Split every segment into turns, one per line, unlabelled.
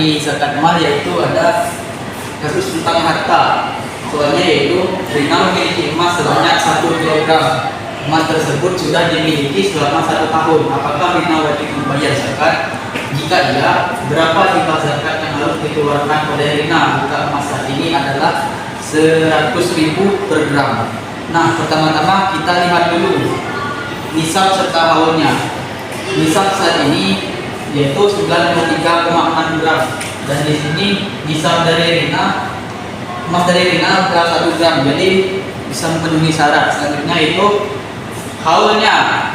dari zakat mal yaitu ada kasus tentang harta. Soalnya yaitu Rina memiliki emas sebanyak 1 kilogram. Emas tersebut sudah dimiliki selama 1 tahun. Apakah Rina wajib membayar zakat? Jika iya, berapa jumlah zakat yang harus dikeluarkan oleh Rina jika emas saat ini adalah 100.000 per gram? Nah, pertama-tama kita lihat dulu nisab serta haulnya. Nisab saat ini yaitu 93,6 gram, dan di sini nisab dari Rina, emas dari Rina adalah 1 gram, jadi bisa memenuhi syarat. Selanjutnya itu haulnya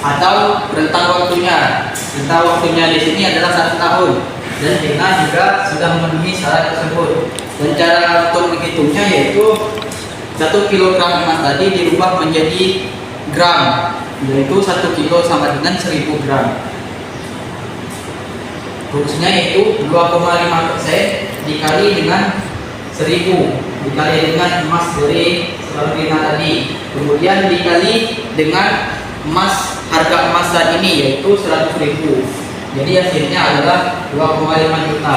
atau rentang waktunya. Rentang waktunya di sini adalah 1 tahun, dan Rina juga sudah memenuhi syarat tersebut. Dan cara untuk menghitungnya yaitu 1 kilogram emas tadi dirubah menjadi gram, yaitu 1 kilo sama dengan 1000 gram. Rumusnya yaitu 2,5% dikali dengan 1000 dikali dengan emas dari Rina tadi, kemudian dikali dengan harga emas saat ini yaitu 100.000. Jadi hasilnya adalah 2,5 juta.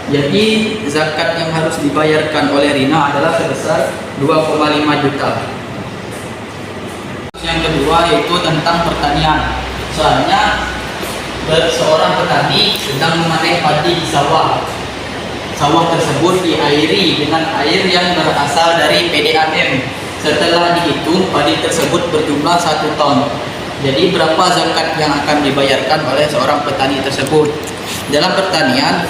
Jadi zakat yang harus dibayarkan oleh Rina adalah sebesar 2,5 juta. Yang kedua yaitu tentang pertanian. Soalnya seorang petani sedang memanen padi di sawah. Sawah tersebut diairi dengan air yang berasal dari PDAM. Setelah dihitung, padi tersebut berjumlah 1 ton. Jadi berapa zakat yang akan dibayarkan oleh seorang petani tersebut? Dalam pertanian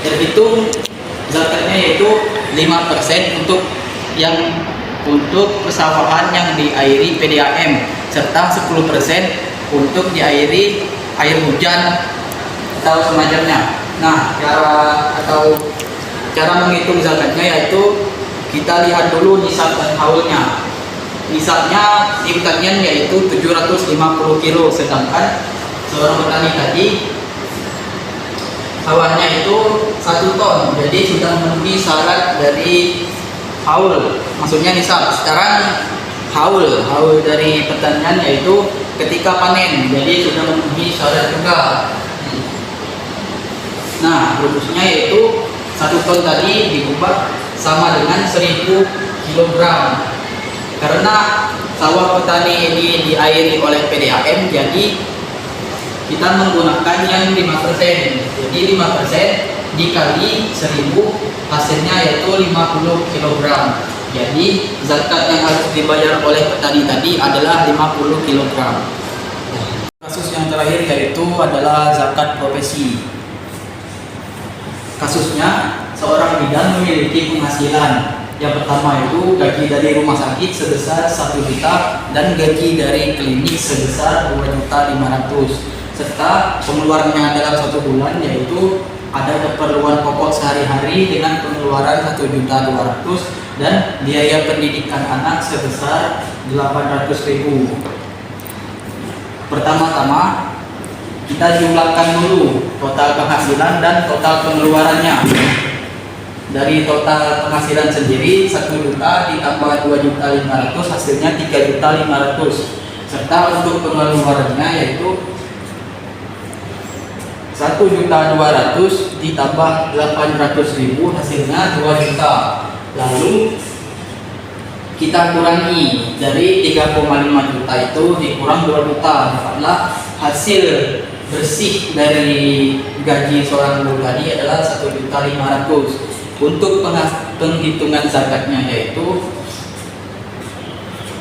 terhitung zakatnya yaitu 5% untuk persawahan yang diairi PDAM, serta 10% untuk diairi air hujan atau semacamnya. Nah, cara menghitung zakatnya yaitu kita lihat dulu nisab dan haulnya. Nisabnya di pertanian yaitu 750 kilo, sedangkan seorang petani tadi sawahnya itu 1 ton, jadi sudah memenuhi syarat dari haul, maksudnya nisab. Sekarang haul dari pertanian yaitu ketika panen, jadi sudah memenuhi syarat juga. Nah, rumusnya yaitu 1 ton tadi diubah sama dengan 1000 kilogram. Karena sawah petani ini diairi oleh PDAM, jadi kita menggunakan yang 5%. Jadi 5% dikali 1000, hasilnya yaitu 50 kilogram. Jadi zakat yang harus dibayar oleh petani tadi adalah 50 kilogram. Kasus yang terakhir yaitu adalah zakat profesi. Kasusnya seorang bidan memiliki penghasilan. Yang pertama itu gaji dari rumah sakit sebesar 1 juta dan gaji dari klinik sebesar 2.500.000, serta pengeluarannya dalam 1 bulan yaitu ada keperluan pokok sehari-hari dengan pengeluaran 1.200.000 dan biaya pendidikan anak sebesar 800.000. Pertama-tama kita jumlahkan dulu total penghasilan dan total pengeluarannya. Dari total penghasilan sendiri 1 juta ditambah 2.500.000 hasilnya 3.500.000, serta untuk pengeluarannya yaitu 1.200.000 ditambah 800.000 hasilnya 2 juta. Lalu kita kurangi dari 3,5 juta itu dikurang 2 juta, dapatlah hasil bersih dari gaji seorang buruh tadi adalah 1.500.000. Untuk penghitungan zakatnya yaitu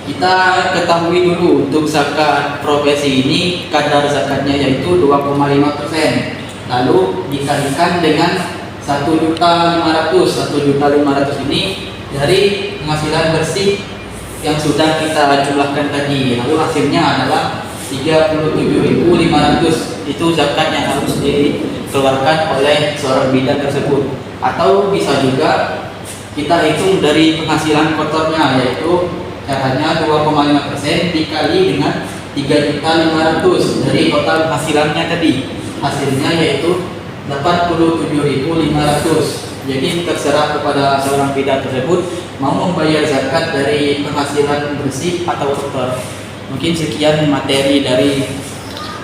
kita ketahui dulu untuk zakat profesi ini kadar zakatnya yaitu 2,5%. Lalu dikalikan dengan 1.500.000 ini dari penghasilan bersih yang sudah kita jumlahkan tadi. Lalu hasilnya adalah 37.500. Itu zakat yang harus dikeluarkan oleh seorang bidan tersebut. Atau bisa juga kita hitung dari penghasilan kotornya, yaitu caranya 2,5% dikali dengan 3.500.000 dari total penghasilannya tadi. Hasilnya yaitu 87.500. Jadi terserah kepada seorang bidan tersebut mau membayar zakat dari penghasilan bersih atau kotor. Mungkin sekian materi dari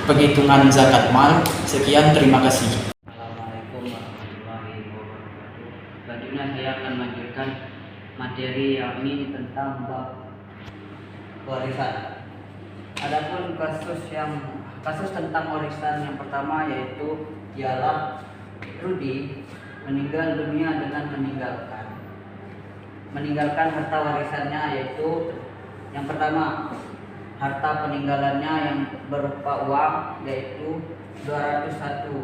penghitungan zakat mal. Sekian, terima kasih.
Assalamualaikum warahmatullahi wabarakatuh. Selanjutnya saya akan melanjutkan materi yakni tentang bab warisan. Adapun kasus tentang warisan yang pertama yaitu ialah Rudi meninggal dunia dengan meninggalkan harta warisannya, yaitu yang pertama harta peninggalannya yang berupa uang yaitu 201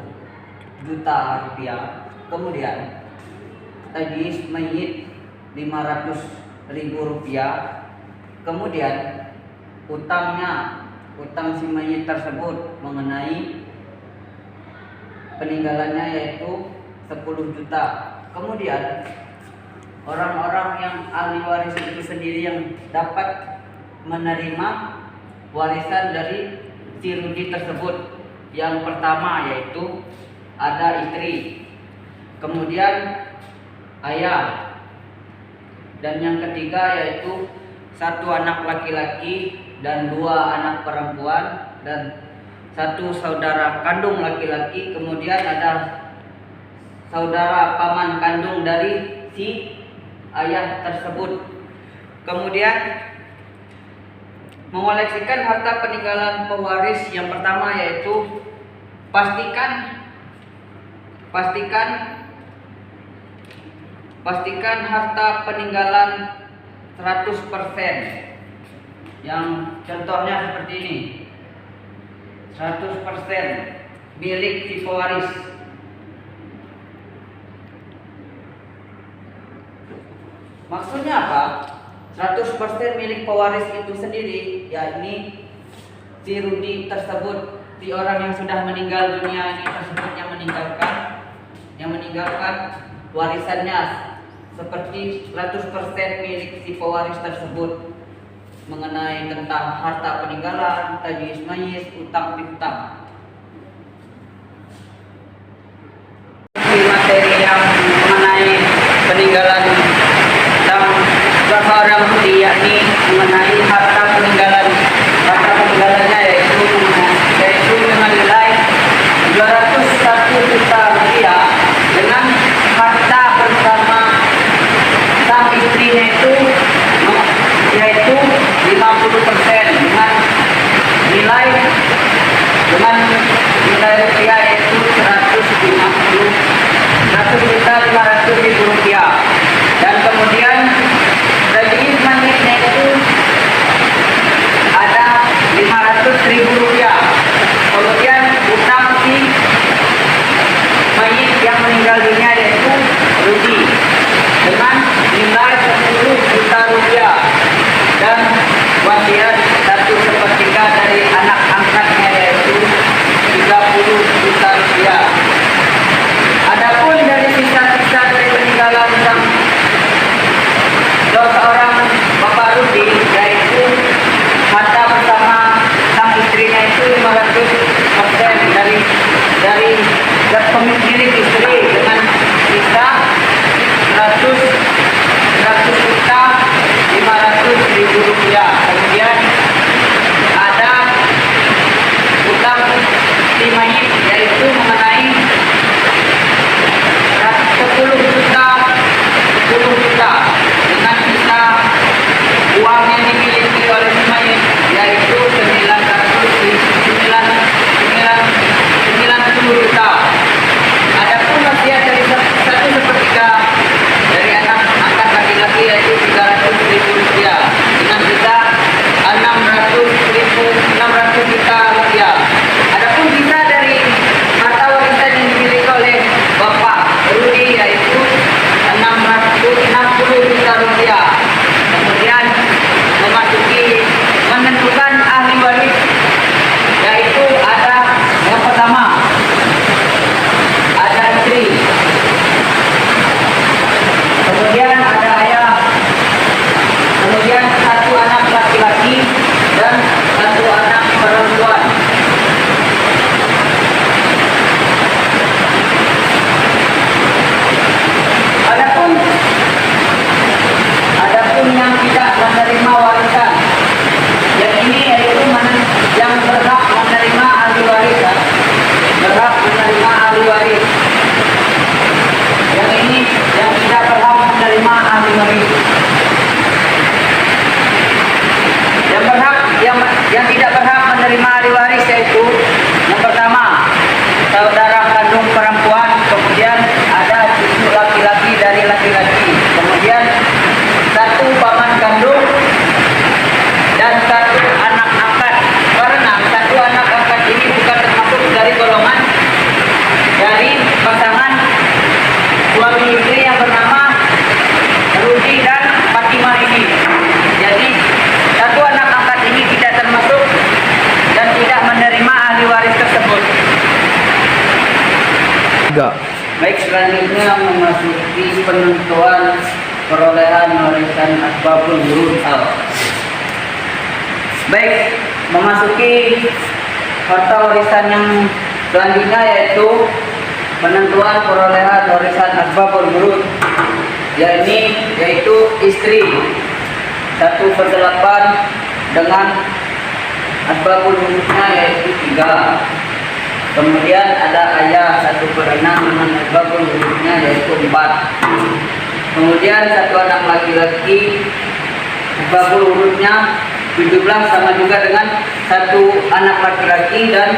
juta rupiah, kemudian tajis mayit 500.000 rupiah, kemudian utang si mayit tersebut mengenai peninggalannya yaitu 10 juta. Kemudian orang-orang yang ahli waris itu sendiri yang dapat menerima warisan dari si Rudi tersebut. Yang pertama yaitu ada istri, kemudian ayah, dan yang ketiga yaitu 1 anak laki-laki dan 2 anak perempuan dan 1 saudara kandung laki-laki, kemudian ada saudara paman kandung dari si ayah tersebut. Kemudian mengoleksikan harta peninggalan pewaris yang pertama yaitu pastikan harta peninggalan 100%. Yang contohnya seperti ini, 100% milik si pewaris. Maksudnya apa? 100% milik pewaris itu sendiri, yakni si Rudi tersebut, si orang yang sudah meninggal dunia ini tersebut, yang meninggalkan warisannya seperti 100% milik si pewaris tersebut mengenai tentang harta peninggalan, tajis mayit, utang piutang. Materi yang mengenai peninggalan dan seorang Rudi, yakni mengenai harta peninggalannya yaitu dengan nilai 201 juta rupiah dengan harta bersama sang istrinya yaitu 50% dengan nilai rupiah yaitu 100.500.000 rupiah. Dan kemudian tajis mayitnya itu ada 500.000 rupiah. Kemudian utang si mayit yang meninggal dunia yaitu Rudi dengan nilai 10 juta rupiah. Dan wasiat memasuki penentuan perolehan warisan asbabul wurud. Baik, memasuki harta warisan yang selanjutnya yaitu penentuan perolehan warisan asbabul wurud, yaitu istri 1/8 dengan asbabul wurudnya yaitu 3. Kemudian ada ayah 1/6 dengan asbabul wurudnya yaitu 4. Kemudian satu anak laki-laki asbabul wurudnya 17 sama juga dengan satu anak laki-laki dan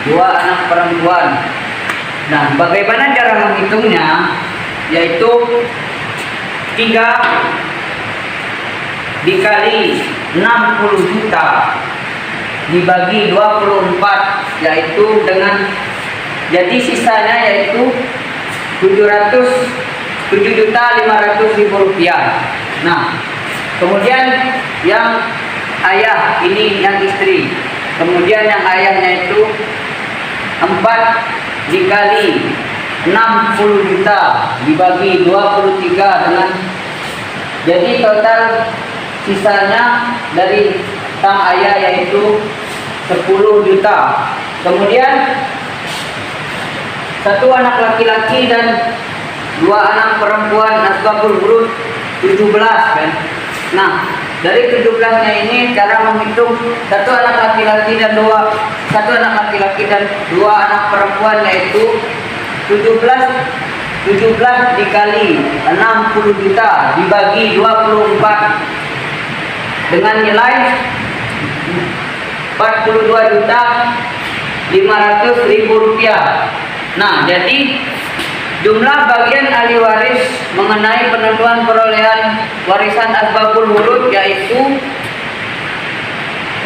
2 anak perempuan. Nah, bagaimana cara menghitungnya? Yaitu 3 dikali 60 juta dibagi 24, yaitu dengan jadi sisanya yaitu 7.500.000 rupiah. Nah, kemudian yang ayah ini yang istri, kemudian yang ayahnya itu 4 dikali 60 juta dibagi 23 dengan jadi total sisanya dari sang ayah yaitu 10 juta. Kemudian satu anak laki-laki dan 2 anak perempuan asbabul wurud 17 kan. Nah, dari 17-nya ini cara menghitung satu anak laki-laki dan 2 anak perempuan yaitu 17 dikali 60 juta dibagi 24 dengan nilai 42.500.000 rupiah. Nah, jadi jumlah bagian ahli waris mengenai penentuan perolehan warisan asbabul wurud yaitu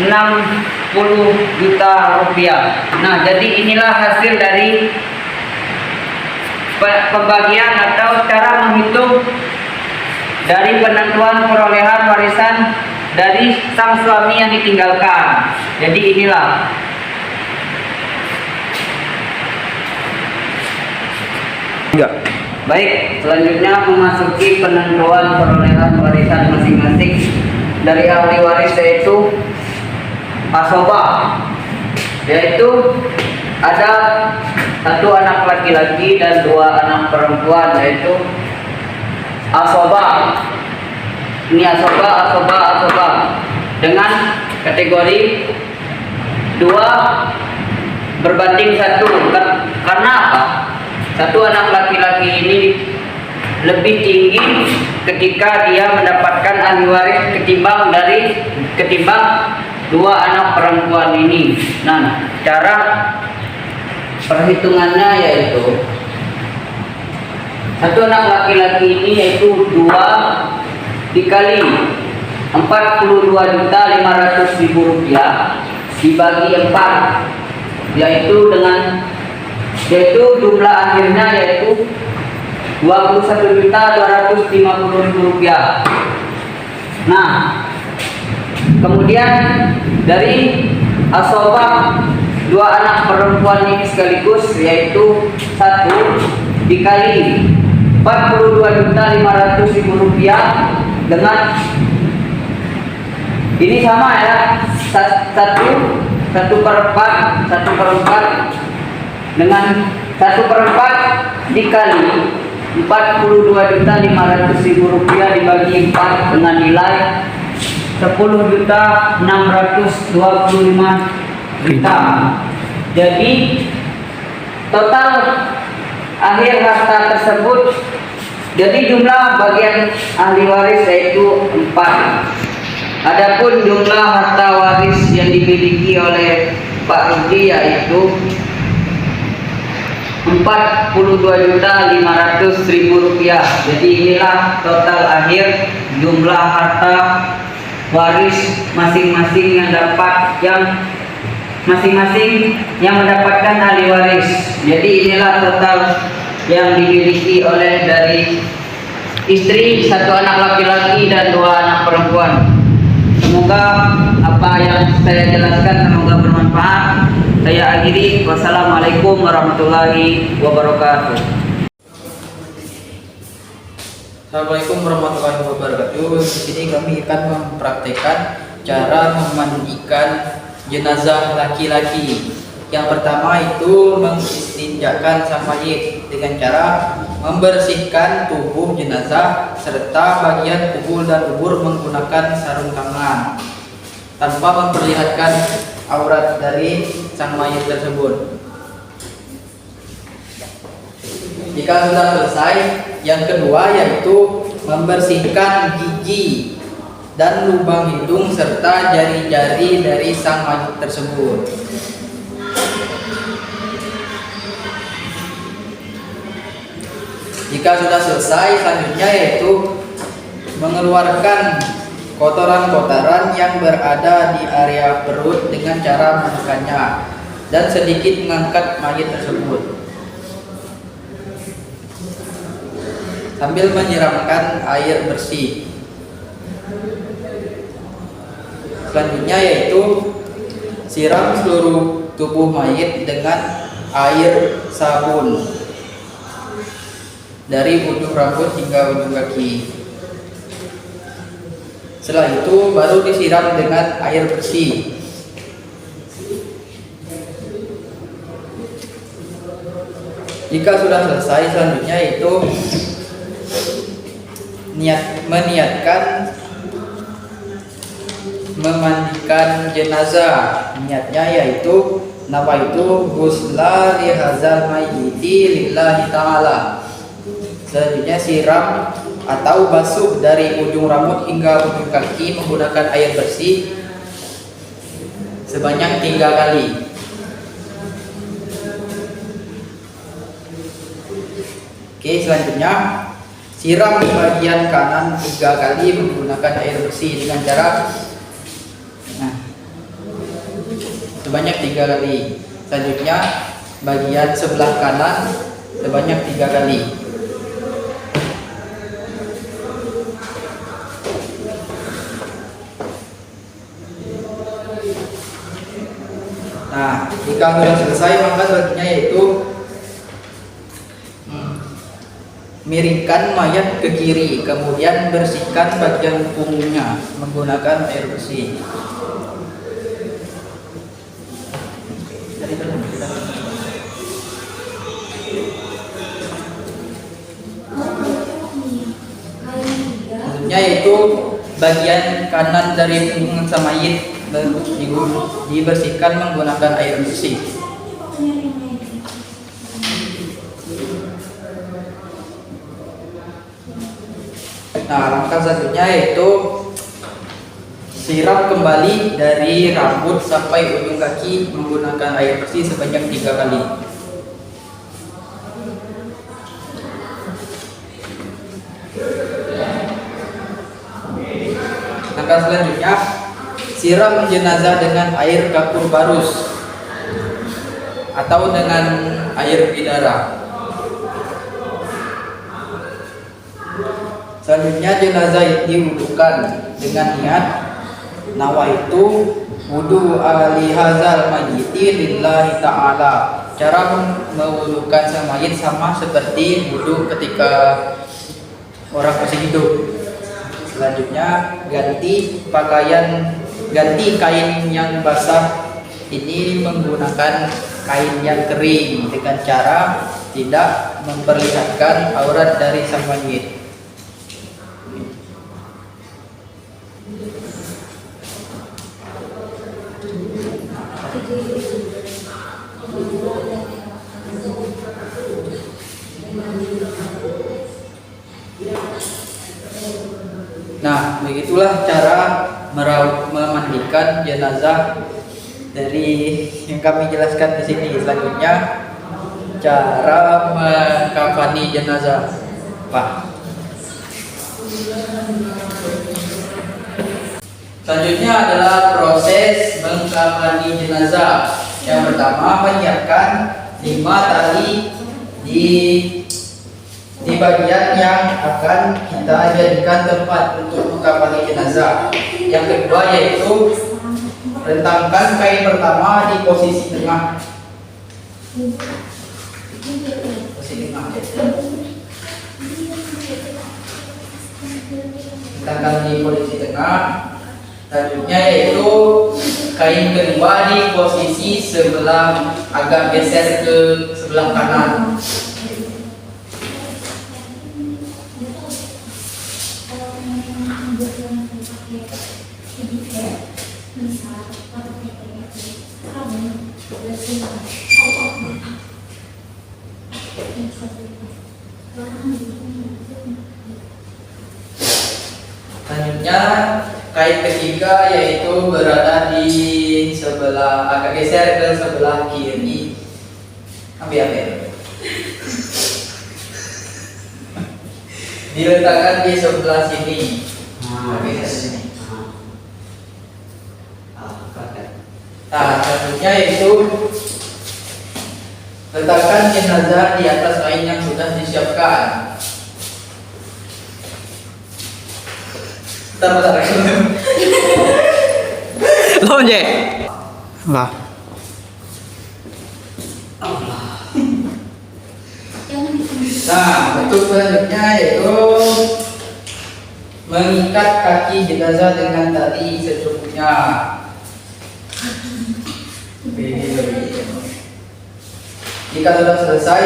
60 juta rupiah. Nah, jadi inilah hasil dari pembagian atau cara menghitung dari penentuan perolehan warisan dari sang suami yang ditinggalkan. Jadi inilah. Baik, selanjutnya memasuki penentuan perolehan warisan masing-masing dari ahli waris yaitu asobah, yaitu ada satu anak laki-laki dan 2 anak perempuan yaitu asobah. Ini asobah dengan kategori 2 berbanding 1. Karena apa? Satu anak laki-laki ini lebih tinggi ketika dia mendapatkan ahli waris ketimbang 2 anak perempuan ini. Nah, cara perhitungannya yaitu satu anak laki-laki ini yaitu 2 dikali 42.500.000 rupiah dibagi 4, yaitu jumlah akhirnya yaitu 21.250.000 rupiah. Nah, kemudian dari asobah 2 anak perempuan ini sekaligus yaitu 1 dikali 42.500.000 rupiah dengan ini sama ya, 1/4 dengan 1/4 dikali 42.500.000 rupiah dibagi 4 dengan nilai 10.625 juta. Jadi total akhir harta tersebut, jadi jumlah bagian ahli waris yaitu 4. Adapun jumlah harta waris yang dimiliki oleh Pak Rudi yaitu 42.500.000 rupiah. Jadi inilah total akhir jumlah harta waris masing-masing yang mendapatkan ahli waris. Jadi inilah total yang dimiliki oleh dari istri 1 anak laki-laki dan 2 anak perempuan. Semoga apa yang saya jelaskan semoga bermanfaat. Saya akhiri. Wassalamualaikum warahmatullahi wabarakatuh.
Assalamualaikum warahmatullahi wabarakatuh. Di sini kami akan mempraktekkan cara memandikan jenazah laki-laki. Yang pertama itu mengistinjakan sang mayit dengan cara membersihkan tubuh jenazah serta bagian kubul dan ubur menggunakan sarung tangan tanpa memperlihatkan aurat dari sang mayit tersebut. Jika sudah selesai, yang kedua yaitu membersihkan gigi dan lubang hidung serta jari-jari dari sang mayit tersebut. Jika sudah selesai, selanjutnya yaitu mengeluarkan kotoran-kotoran yang berada di area perut dengan cara menekannya dan sedikit mengangkat mayit tersebut sambil menyiramkan air bersih. Selanjutnya yaitu siram seluruh tubuh mayit dengan air sabun dari ujung rambut hingga ujung kaki. Setelah itu baru disiram dengan air bersih. Jika sudah selesai, selanjutnya itu meniatkan memandikan jenazah. Niatnya yaitu nawaitu ghusla li hadzal mayyiti lillahi ta'ala. Selanjutnya siram atau basuh dari ujung rambut hingga ujung kaki menggunakan air bersih sebanyak 3 kali. Oke, selanjutnya siram bagian kanan 3 kali menggunakan air bersih dengan cara sebanyak 3 kali. Selanjutnya bagian sebelah kanan sebanyak 3 kali. Nah, jika sudah selesai maka selanjutnya yaitu miringkan mayat ke kiri, kemudian bersihkan bagian punggungnya menggunakan air bersih. Selanjutnya yaitu bagian kanan dari punggung sang mayit dibersihkan menggunakan air bersih. Nah, langkah selanjutnya yaitu siram kembali dari rambut sampai ujung kaki menggunakan air bersih sebanyak 3 kali. Langkah selanjutnya siram jenazah dengan air kapur barus atau dengan air bidara. Selanjutnya jenazah diwudukan dengan niat nawaitu wudu ali hadzal mayyiti lillahi ta'ala. Cara mewudukan sang mayit sama seperti wudu ketika orang masih hidup. Selanjutnya ganti kain yang basah ini menggunakan kain yang kering dengan cara tidak memperlihatkan aurat dari sang mayit. Nah, begitulah cara memandikan jenazah dari yang kami jelaskan di sini. Selanjutnya cara mengkafani jenazah. Pak. Selanjutnya adalah proses mengkafani jenazah. Yang pertama, menyiapkan 5 tali di bagian yang akan kita jadikan tempat untuk mengkafani jenazah. Yang kedua yaitu rentangkan kain pertama di posisi tengah. Posisi tengah. ditanggal di posisi tengah. Selanjutnya yaitu kain kedua di posisi sebelah agak geser ke sebelah kanan. Selanjutnya kain ketiga yaitu berada di sebelah agak geser ke sebelah kiri. Ambil. Diletakkan di sebelah sini. Geser sini. Nah, selanjutnya yaitu letakkan jenazah di atas kain yang sudah disiapkan. Bentar.
Lonje. Lah.
Nah, untuk selanjutnya yaitu mengikat kaki jenazah dengan tali secukupnya. Jika sudah selesai,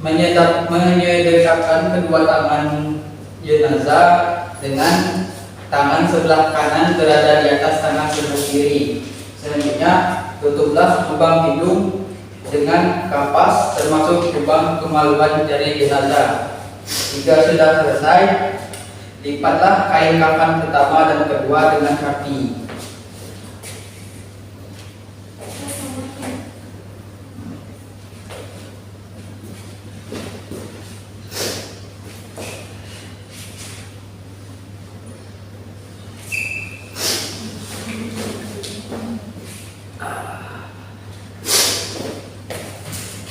menyedekapkan kedua tangan jenazah dengan tangan sebelah kanan berada di atas tangan sebelah kiri. Selanjutnya, tutuplah lubang hidung dengan kapas termasuk lubang kemaluan dari jenazah. Jika sudah selesai, lipatlah kain kafan pertama dan kedua dengan rapi.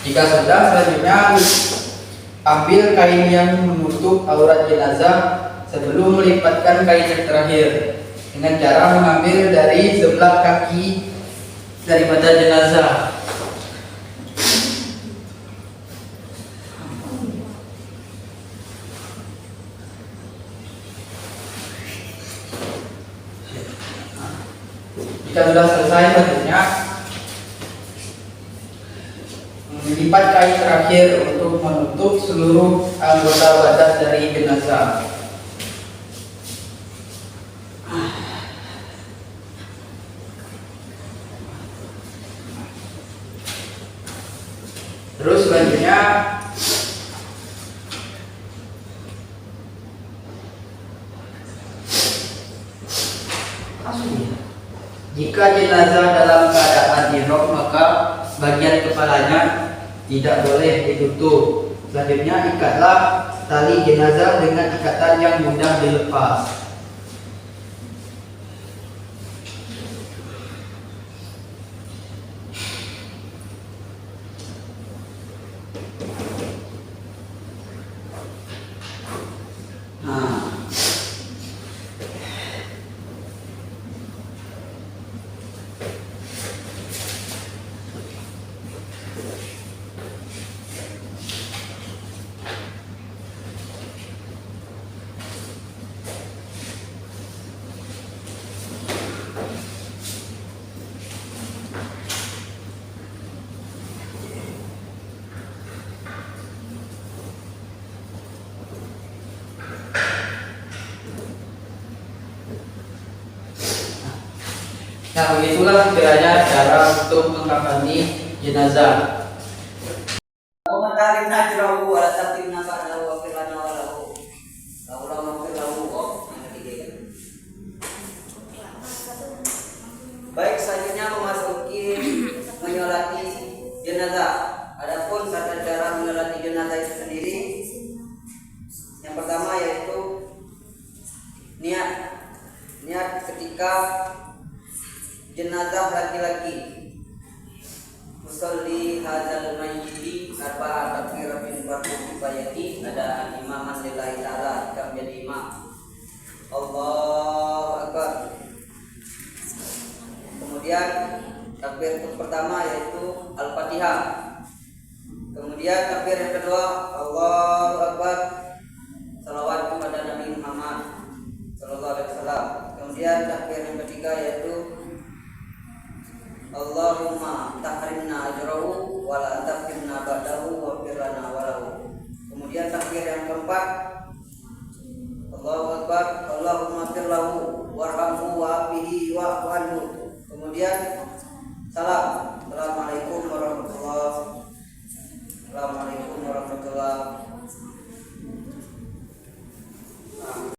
Jika sudah, selanjutnya ambil kain yang menutup aurat jenazah sebelum melipatkan kain yang terakhir dengan cara mengambil dari sebelah kaki daripada jenazah. Jika sudah selesai, selanjutnya melipat kain terakhir untuk menutup seluruh anggota badan dari jenazah. Terus selanjutnya jika jenazah dalam keadaan ihram, maka bagian kepalanya tidak boleh ditutup. Selanjutnya ikatlah tali jenazah dengan ikatan yang mudah dilepas. Nah, begitulah kiranya cara untuk mengkafani jenazah.
Baik, selanjutnya memasuki menyolati jenazah. Adapun tata cara menyolati jenazah itu sendiri, yang pertama yaitu niat ketika jenazah laki-laki. Musalli hadzal mayyiti arba'a takbiratin fardu kifayati, ada imaman lillahi ta'ala jika menjadi imam. Allahu akbar. Kemudian takbir yang pertama yaitu Al-Fatihah. Kemudian takbir yang kedua Allahu akbar.
tahrimna ajrahu wa la tafkinna ba'dahu wa firlana walahu. Kemudian takbir yang keempat, Allahu Akbar, Allahumma firlahu warhamhu wa afihi wa anhu. Kemudian salam.